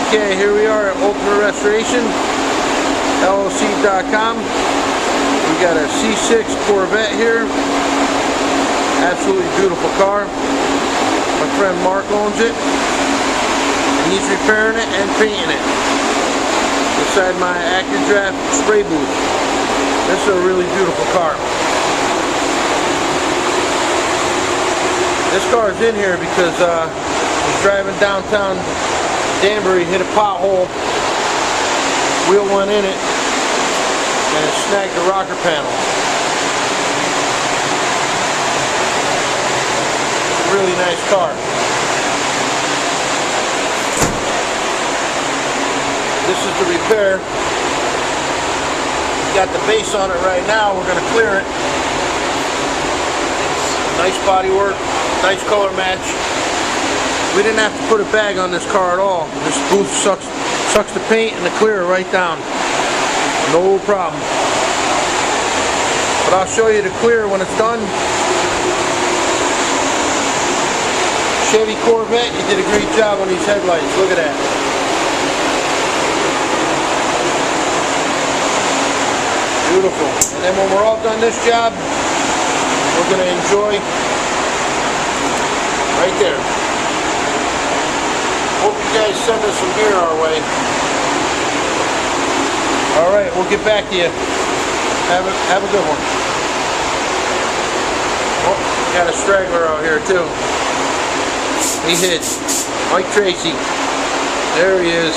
Okay, here we are at Ultimate Restoration, LLC.com. We got a C6 Corvette here. Absolutely beautiful car. My friend Mark owns it, and he's repairing it and painting it inside my AccuDraft spray booth. This is a really beautiful car. This car is in here because I was driving downtown Danbury, hit a pothole, wheel went in it, and it snagged the rocker panel. Really nice car. This is the repair. Got the base on it right now. We're going to clear it. Nice body work, nice color match. We didn't have to put a bag on this car at all. This booth sucks the paint and the clear right down. No problem. But I'll show you the clear when it's done. Chevy Corvette, you did a great job on these headlights. Look at that. Beautiful. And then when we're all done this job, we're going to enjoy right there. Hope you guys send us some beer our way. Alright, we'll get back to you. Have a good one. Oh, got a straggler out here too. He hid. Mike Tracy. There he is.